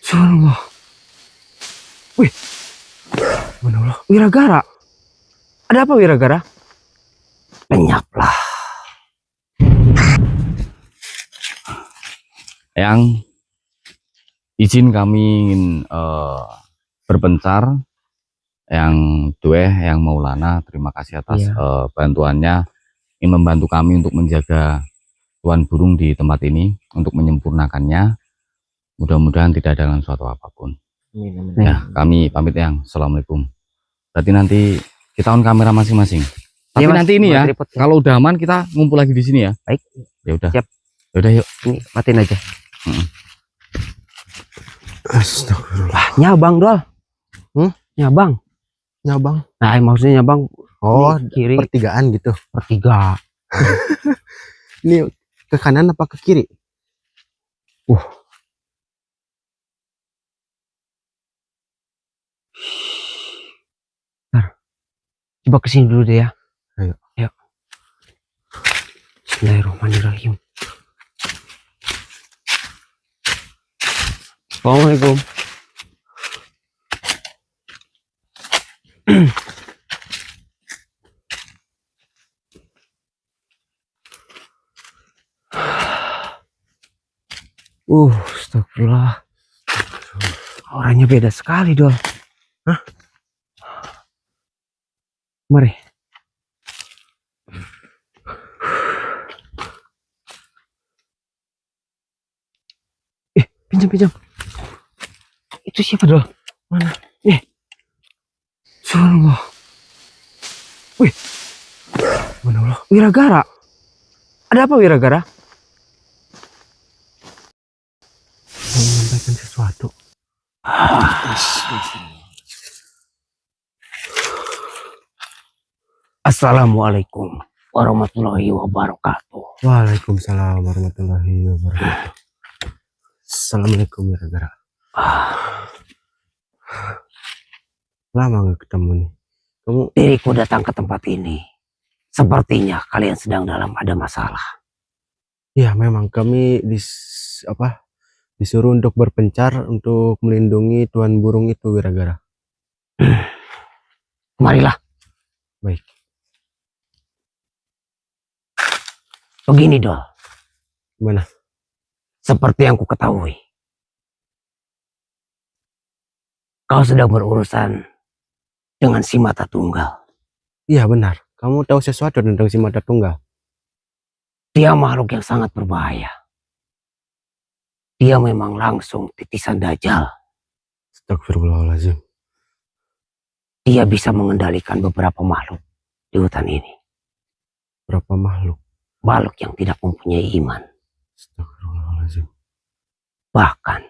Subhanallah. Wih, Subhanallah. Wiragara. Ada apa Wiragara? Lenyaplah. Yang izin kami ingin berpencar. Yang Due, yang Maulana, terima kasih atas bantuannya. Ingin membantu kami untuk menjaga tuan burung di tempat ini, untuk menyempurnakannya. Mudah-mudahan tidak ada suatu apapun. Ya, kami pamit Yang. Assalamualaikum. Berarti nanti kita on kamera masing-masing. Tapi Mas, nanti ini ya, tripod, kalau udah aman kita ngumpul lagi di sini ya. Baik. Ya udah. Siap. Ya udah yuk. Ini matiin aja. Astagfirullah. Nyabang Dol. Nyabang. Nyabang. Nah, maksudnya nyabang. Oh, Ini kiri pertigaan gitu. pertiga. Ini ke kanan apa ke kiri? Coba kesini dulu deh ya. Ayo. Ayo. Bismillahirrahmanirrahim. Assalamualaikum. Astagfirullah. Orangnya beda sekali, Dol. Hah? Mari. Pinjam. Itu siapa, Dol? Mana? Subhanallah. Wih. Subhanallah. Wiragara. Ada apa Wiragara? Menyampaikan sesuatu. Assalamualaikum warahmatullahi wabarakatuh. Waalaikumsalam warahmatullahi wabarakatuh. Assalamualaikum Wiragara. Lama nggak ketemu nih. Kamu Diriku datang ke tempat ini. Sepertinya kalian sedang dalam ada masalah. ya memang kami disuruh untuk berpencar untuk melindungi tuan burung itu Wiragara. Marilah. Baik. Begini, Dol. Gimana? Seperti yang ku ketahui, kau sedang berurusan dengan si mata tunggal. Iya benar. Kamu tahu sesuatu tentang si mata tunggal? Dia makhluk yang sangat berbahaya. Dia memang langsung titisan Dajjal. Astagfirullahaladzim. Dia bisa mengendalikan beberapa makhluk di hutan ini. Berapa makhluk? Makhluk yang tidak mempunyai iman. Astagfirullahaladzim. Bahkan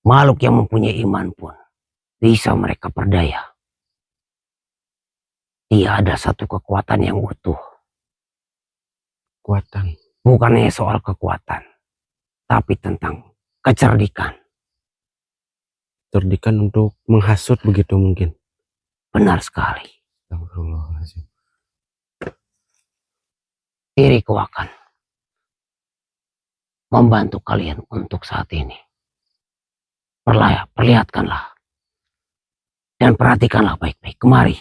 makhluk yang mempunyai iman pun bisa mereka perdaya. Dia ada satu kekuatan yang utuh. Kekuatan. Bukan hanya soal kekuatan, tapi tentang kecerdikan. Cerdikan untuk menghasut begitu mungkin. Benar sekali. Astagfirullahaladzim. Diriku akan membantu kalian untuk saat ini. Perlihatkanlah. Dan perhatikanlah baik-baik. Kemari.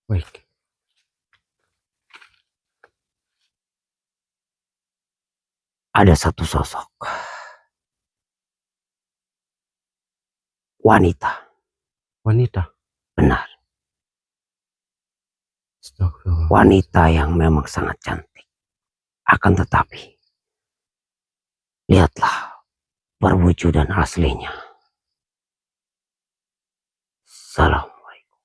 Baik. Ada satu sosok. Wanita. Wanita. Benar. Astagfirullah. Wanita yang memang sangat cantik. Akan tetapi, lihatlah perwujudan aslinya. Assalamualaikum.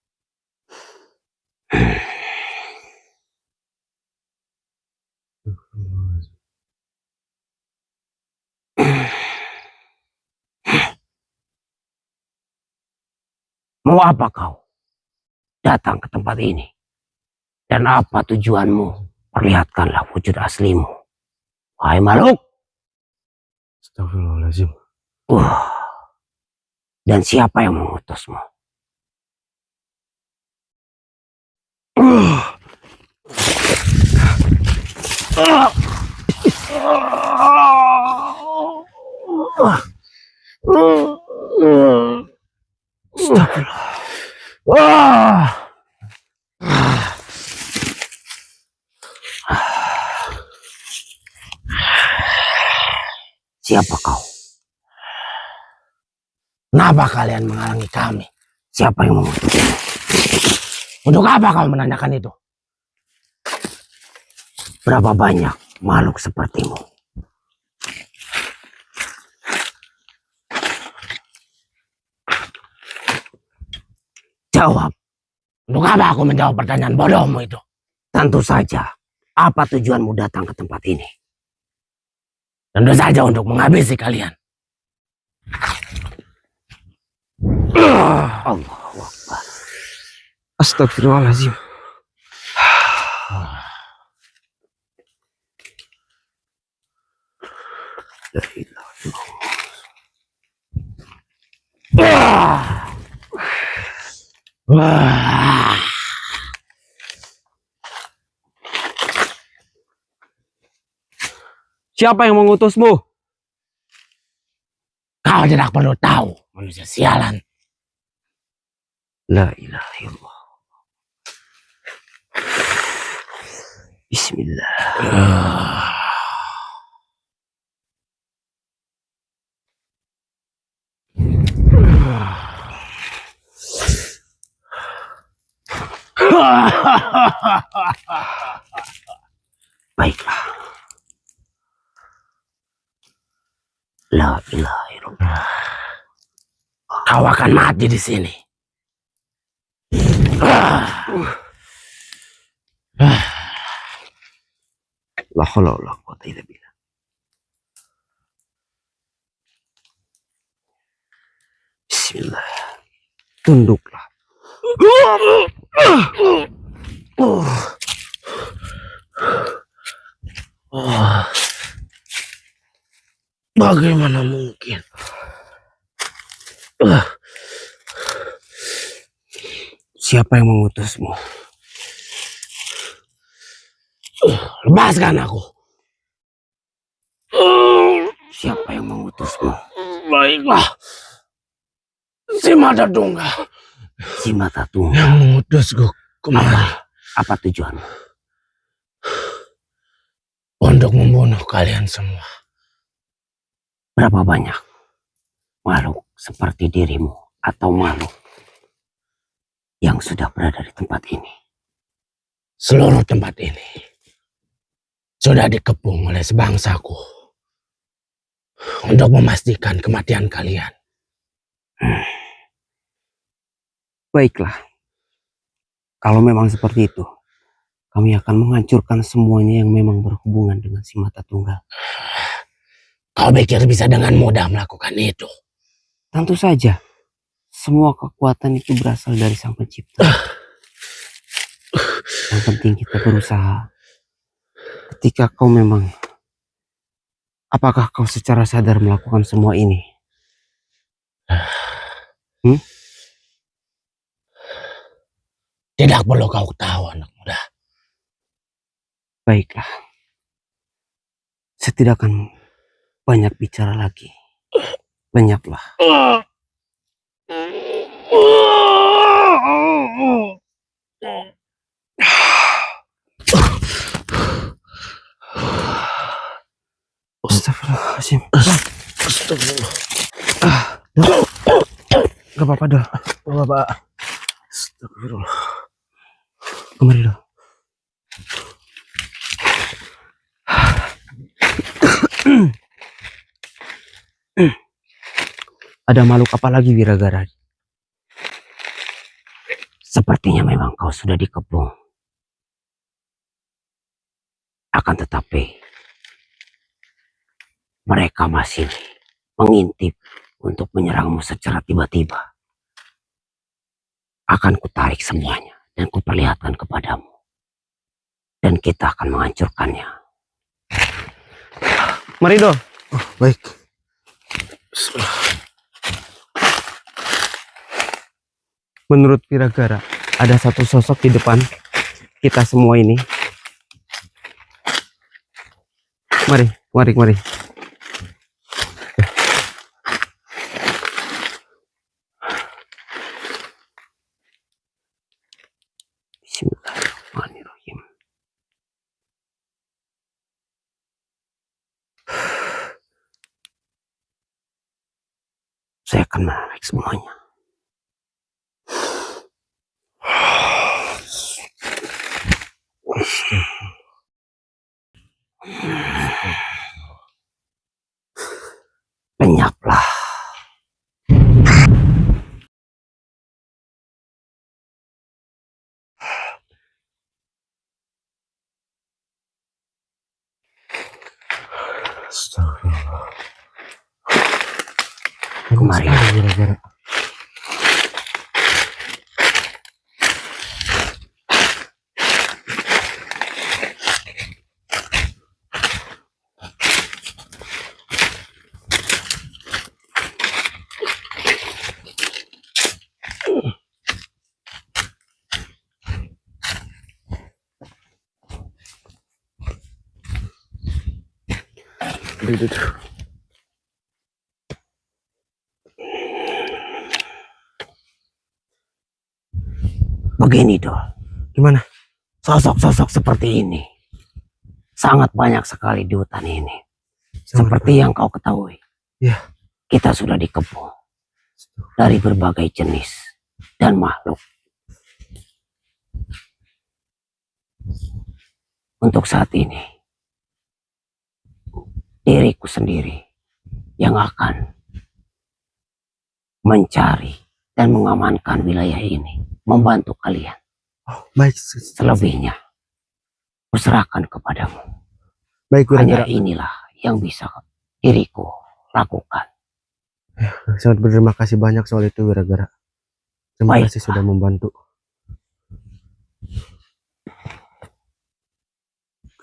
Mau apa kau datang ke tempat ini? Dan apa tujuanmu? Perlihatkanlah wujud aslimu. Wahai makhluk. Astagfirullahaladzim. Dan siapa yang mengutusmu? Siapa kau? Kenapa kalian menghalangi kami? Siapa yang mengutus? Untuk apa kau menanyakan itu? Berapa banyak makhluk sepertimu? Jawab. Untuk apa aku menjawab pertanyaan bodohmu itu? Tentu saja. Apa tujuanmu datang ke tempat ini? Tentu saja untuk menghabisi kalian. Allahu Akbar. Astagfirullahaladzim. La ilaha illallah. Wah. Siapa yang mengutusmu? Kau tidak perlu tahu, manusia sialan. La ilaha illallah. Bismillah. Baiklah. La ilaha illallah. Kau akan mati di sini. La haula wala quwwata illa billah. Bismillah. Tunduklah. Bagaimana mungkin? Siapa yang mengutusmu? Lepaskan aku. Siapa yang mengutusmu? Baiklah. Si Mata Tunggal Si Mata Tunggal. yang mengutusku kemari Apa tujuanmu? untuk membunuh kalian semua. Berapa banyak makhluk seperti dirimu atau makhluk yang sudah berada di tempat ini? Seluruh tempat ini sudah dikepung oleh sebangsaku untuk memastikan kematian kalian. Baiklah. Kalau memang seperti itu, kami akan menghancurkan semuanya yang memang berhubungan dengan si Mata Tunggal. Kau pikir bisa dengan mudah melakukan itu? Tentu saja. Semua kekuatan itu berasal dari Sang Pencipta. Yang penting kita berusaha. Ketika kau memang... Apakah kau secara sadar melakukan semua ini? Tidak perlu kau tahu, anak muda. Baiklah. Saya tidak akan banyak bicara lagi. Banyaklah. Astagfirullahaladzim. Astagfirullah. Gak apa-apa dah. Gak apa-apa. Astagfirullah. Kemari dah. Ada makhluk apa lagi, Wiragara? Sepertinya memang kau sudah dikepung. Akan tetapi mereka masih mengintip untuk menyerangmu secara tiba-tiba. Akan kutarik semuanya dan kuperlihatkan kepadamu. Dan kita akan menghancurkannya. Mari dong. Oh, baik. Menurut Wiragara, ada satu sosok di depan kita semua ini. Mari, mari, mari. Bismillahirrahmanirrahim. Saya akan menarik semuanya. Lenyaplah. Astagfirullah. Kemari. Gara-gara. Aduh. Begini, Dol. Gimana? Sosok-sosok seperti ini sangat banyak sekali di hutan ini. Seperti yang kau ketahui. Ya. Kita sudah dikepung dari berbagai jenis dan makhluk. Untuk saat ini, diriku sendiri yang akan mencari dan mengamankan wilayah ini, membantu kalian. Oh, baik. Selebihnya, kuserahkan kepadamu. Baik, Hanya Wira-Gara. inilah yang bisa diriku lakukan. Sangat berterima kasih banyak soal itu, Wira-Gara. Terima Baik. kasih sudah membantu.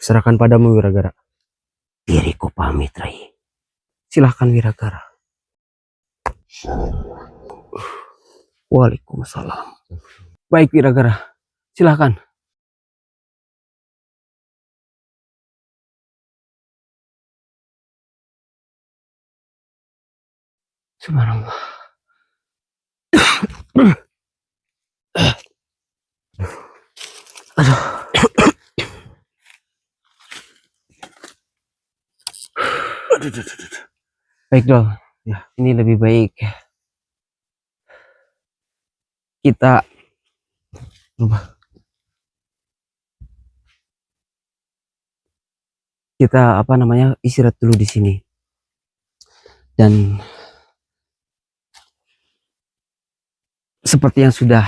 Serahkan padamu, Wira-Gara. Diriku pamit, Rai. Silahkan, Wira-Gara. Waalaikumsalam. Baik, Wira-Gara. Silahkan. Subhanallah. Aduh. Baik, Dol. Ya. Ini lebih baik kita istirahat dulu di sini. Dan seperti yang sudah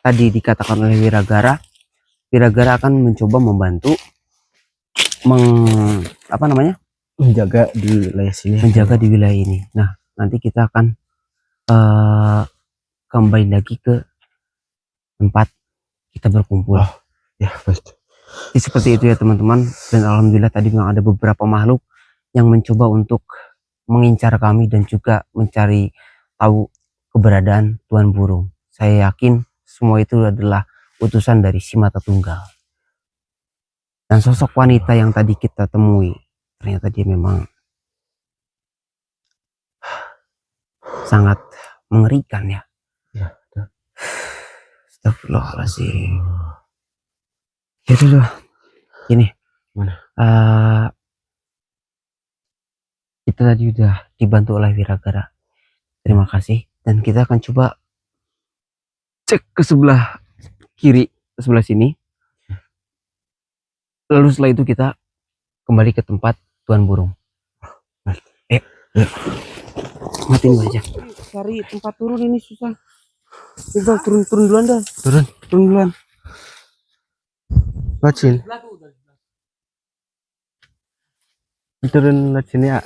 tadi dikatakan oleh Wira-Gara akan mencoba membantu Menjaga di wilayah sini. menjaga di wilayah ini. Nah, nanti kita akan kembali lagi ke tempat kita berkumpul. Oh, ya, baik. Jadi seperti itu ya, teman-teman. Dan alhamdulillah tadi memang ada beberapa makhluk yang mencoba untuk mengincar kami dan juga mencari tahu keberadaan Tuan Burung. Saya yakin semua itu adalah utusan dari si Mata Tunggal. Dan sosok wanita yang tadi kita temui, ternyata dia memang sangat mengerikan ya. Ya, ya. Astagfirullahaladzim. Ya dulu, gini. Mana? Kita tadi udah dibantu oleh Wira-Gara. Terima kasih. Dan kita akan coba cek ke sebelah kiri, ke sebelah sini. Lalu setelah itu kita kembali ke tempat Tuan Burung. Ayo. Matiin aja. Cari tempat turun ini susah. Coba turun duluan dah. Turun duluan. Lacin. Turun lacin ya.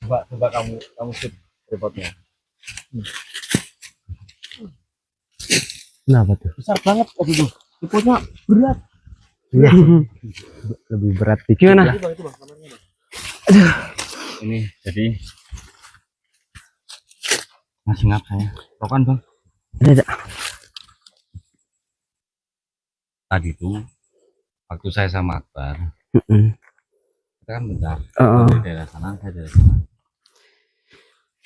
Coba kamu shoot repotnya. Kenapa tuh? Besar banget tadi tuh. Repotnya berat. Iya. Lebih berat dikit. Gimana? lah. Ini jadi masih ngap saya. Rokan bang. Ada. Tadi tuh waktu saya sama Akbar, kita kan bentar. Dari daerah sana, saya dari sana.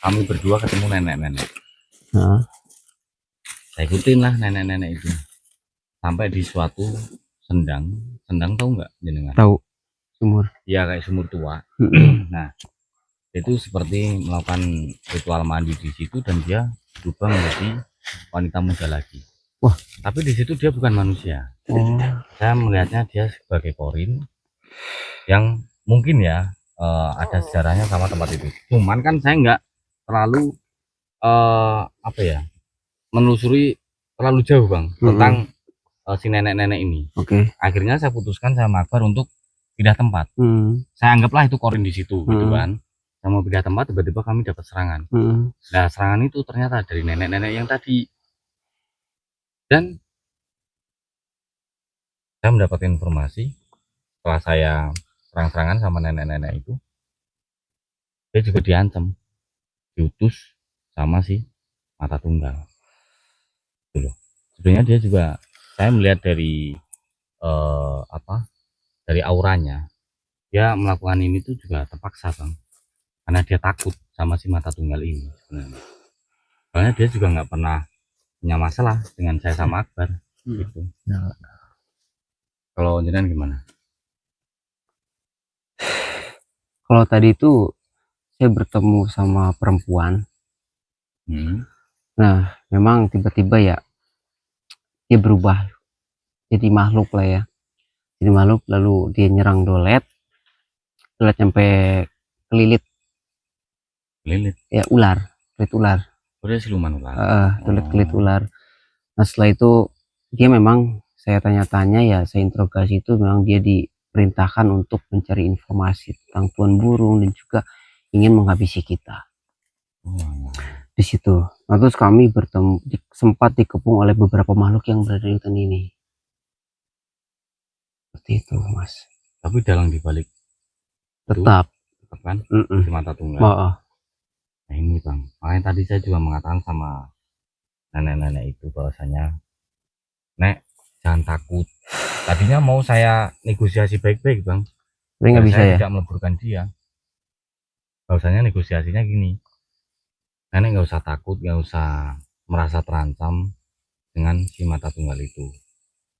Kami berdua ketemu nenek-nenek. Saya ikutin lah nenek-nenek itu sampai di suatu sendang. Sendang tahu nggak jenengan? Tahu, sumur. Iya, kayak sumur tua. Nah, itu seperti melakukan ritual mandi di situ dan dia berubah menjadi wanita muda lagi. Wah, tapi di situ dia bukan manusia. Saya melihatnya dia sebagai korin yang mungkin ya ada sejarahnya sama tempat itu. Cuman kan saya nggak terlalu apa ya, menelusuri terlalu jauh bang tentang si nenek-nenek ini. Akhirnya saya putuskan sama Akbar untuk pindah tempat. Saya anggaplah itu korin di situ gitu kan. Saya mau pindah tempat, tiba-tiba kami dapat serangan. Nah, serangan itu ternyata dari nenek-nenek yang tadi. Dan saya mendapat informasi setelah saya serang-serangan sama nenek-nenek itu, dia juga diancam, diutus sama si mata tunggal. Gitu loh. Sebenarnya dia juga, saya melihat dari dari auranya, dia melakukan ini tuh juga terpaksa bang, karena dia takut sama si mata tunggal ini sebenarnya. Soalnya dia juga nggak pernah punya masalah dengan saya sama Akbar gitu. Kalau jenengan gimana? Kalau tadi itu saya bertemu sama perempuan. Nah, memang tiba-tiba ya dia berubah jadi makhluk lah ya. Jadi makhluk, lalu dia nyerang Dolet sampai kelilit. Ya, ular, kulit ular. Udah siluman ular. Kulit ular. Nah, setelah itu dia memang, saya tanya-tanya ya, saya interogasi, itu memang dia diperintahkan untuk mencari informasi tentang tuan burung dan juga ingin menghabisi kita. Di situ. Nah, terus kami bertemu, sempat dikepung oleh beberapa makhluk yang berada di hutan ini. Seperti itu, Mas. Tapi dalang dibalik tetap kan si mata tunggal. Nah ini bang, makanya tadi saya juga mengatakan sama nenek-nenek itu bahwasanya, Nek, jangan takut. Tadinya mau saya negosiasi baik-baik bang, tapi nggak bisa ya, tidak meleburkan dia. Bahwasanya negosiasinya gini, Nenek nggak usah takut, nggak usah merasa terancam dengan si mata tunggal itu.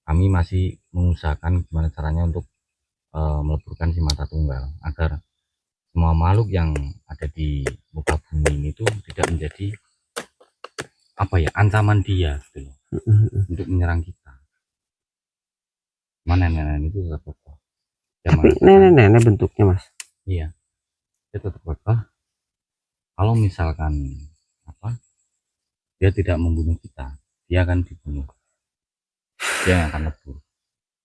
Kami masih mengusahakan gimana caranya untuk meleburkan si mata tunggal agar semua makhluk yang ada di muka bumi ini tuh tidak menjadi apa ya, ancaman dia gitu, untuk menyerang kita. Mana nenek itu tetap kokoh. Tapi nenek bentuknya mas. Iya, dia tetap kokoh. Kalau misalkan apa, dia tidak membunuh kita, dia akan dibunuh. Dia yang akan lebur.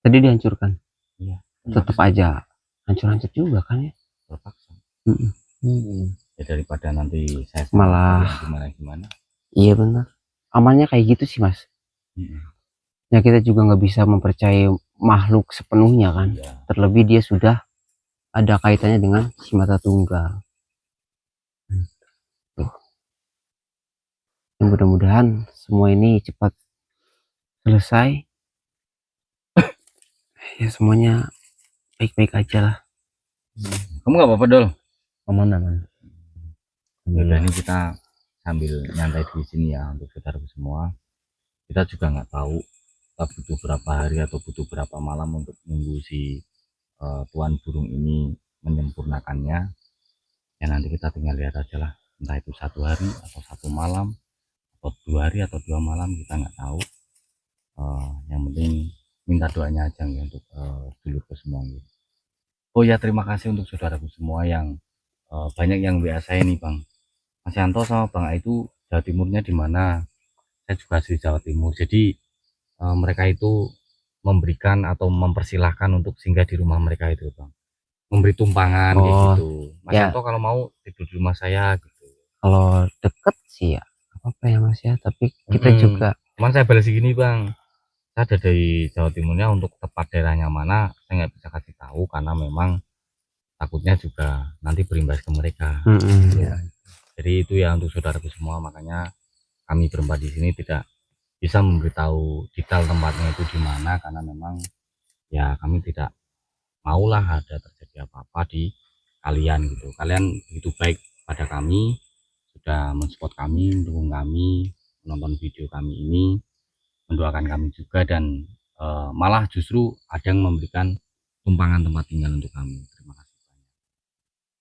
Tadi dihancurkan. Iya. Tetap aja hancur-hancur juga kan ya. Terpaksa. Ya daripada nanti saya malah gimana. Iya benar. Amalnya kayak gitu sih mas. Ya kita juga nggak bisa mempercayai makhluk sepenuhnya kan. Iya. Terlebih dia sudah ada kaitannya dengan si mata tunggal. Tuh. Mudah-mudahan semua ini cepat selesai. Ya semuanya baik-baik aja lah. Kamu nggak apa-apa Dol? Aman. Udah, ini kita sambil nyantai di sini ya untuk saudara semua. Kita juga nggak tahu kita butuh berapa hari atau butuh berapa malam untuk menunggu si tuan burung ini menyempurnakannya. Ya nanti kita tinggal lihat aja lah, entah itu 1 hari atau 1 malam atau 2 hari atau 2 malam, kita nggak tahu. Yang penting minta doanya aja ya untuk dulur ke semua gitu. Oh ya, terima kasih untuk saudaraku semua yang banyak yang WA saya nih Bang. Mas Yanto sama Bang A itu Jawa Timurnya di mana? Saya juga asli Jawa Timur. Jadi mereka itu memberikan atau mempersilahkan untuk singgah di rumah mereka itu Bang. Memberi tumpangan kayak gitu. Mas Yanto kalau mau tidur di rumah saya gitu. Kalau deket sih ya apa ya Mas ya, tapi kita juga. Cuman saya balas gini Bang. Saya ada dari Jawa Timurnya, untuk tepat daerahnya mana saya nggak bisa kasih tahu karena memang takutnya juga nanti berimbas ke mereka. Ya. Jadi itu ya untuk saudaraku semua, makanya kami berempat di sini tidak bisa memberitahu detail tempatnya itu di mana, karena memang ya kami tidak maulah ada terjadi apa-apa di kalian gitu. Kalian begitu baik pada kami, sudah mensupport kami, mendukung kami, menonton video kami ini, mendoakan kami juga, dan malah justru ada yang memberikan tumpangan tempat tinggal untuk kami. Terima kasih banyak.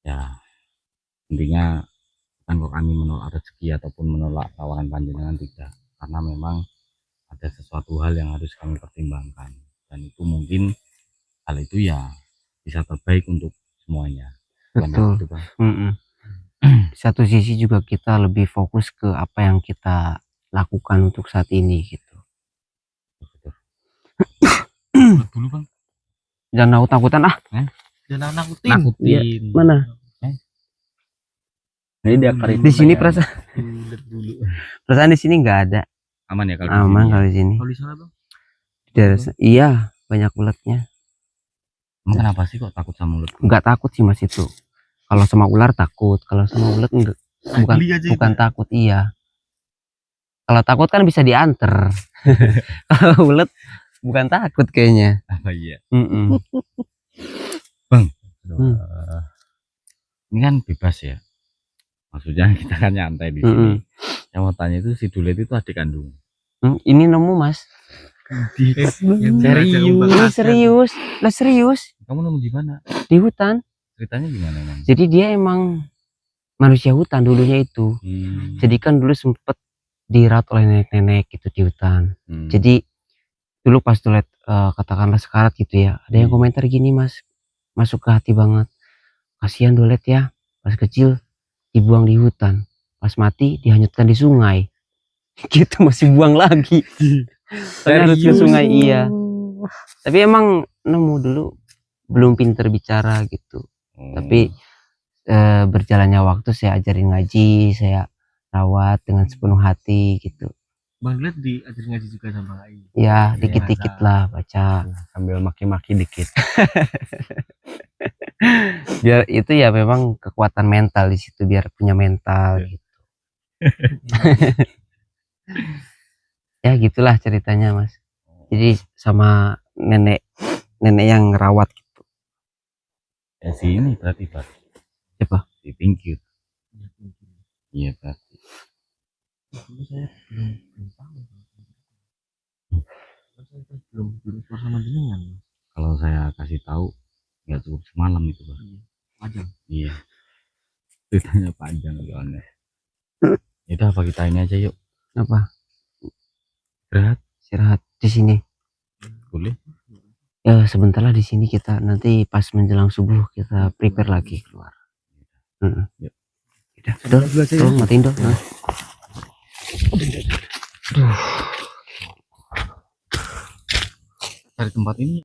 Ya, intinya bukan kok kami menolak rezeki ataupun menolak tawaran panjenengan, tidak, karena memang ada sesuatu hal yang harus kami pertimbangkan, dan itu mungkin hal itu ya bisa terbaik untuk semuanya. Betul. Gitu, Bang. Di satu sisi juga kita lebih fokus ke apa yang kita lakukan untuk saat ini gitu. Dulu Bang. Jangan takut-takutan ah. Jangan nakutin. Iya, mana? Ini dia kali Di sini perasaan di sini nggak ada. aman ya kalau Aman di sini. kalau di sini. Kalau di sana Bang? Iya, banyak ulatnya. Emang kenapa sih kok takut sama ulat? Nggak takut sih Mas itu. Kalau sama ular takut, kalau sama ulat enggak. Bukan takut, iya. Kalau takut kan bisa diantar. Kalau ulat bukan takut kayaknya. Apa iya? Hmm. Ini kan bebas ya. Maksudnya kita kan nyantai di sini. Yang mau tanya itu si Dulet itu adik kandung. Ini nemu Mas. Serius. Lah serius. Kamu nemu di mana? Di hutan. Ceritanya gimana emang? Jadi dia emang manusia hutan dulunya itu. Jadi kan dulu sempet dirawat oleh nenek-nenek gitu di hutan. Jadi dulu pas Dulet katakanlah sekarat gitu ya, ada yang komentar gini Mas, masuk ke hati banget. Kasihan Dulet ya, pas kecil dibuang di hutan, pas mati dihanyutkan di sungai. Gitu masih buang lagi. Harus ke sungai, iya. Tapi emang nemu dulu belum pinter bicara gitu. Tapi berjalannya waktu saya ajarin ngaji, saya rawat dengan sepenuh hati gitu. Bang Dulet diajarin ngaji juga sama Ai. Ya dikit-dikit lah baca, Sambil maki-maki dikit. biar itu ya memang kekuatan mental di situ, biar punya mental gitu. Ya gitulah ceritanya Mas. Jadi sama nenek yang ngerawat gitu. Ya si ini berarti Pak. Siapa? Si Pinky. Iya berarti. Saya belum tahu. Saya belum bersama dengan. Kalau saya kasih tahu nggak cukup semalam itu Pak. Panjang. Iya. Ceritanya panjang soalnya. Itu apa kita ini aja yuk. Apa? Istirahat Di sini. boleh? Ya sebentar lah di sini, kita nanti pas menjelang subuh kita prepare lagi keluar. Yuk. Udah, matiin dong. Cari tempat ini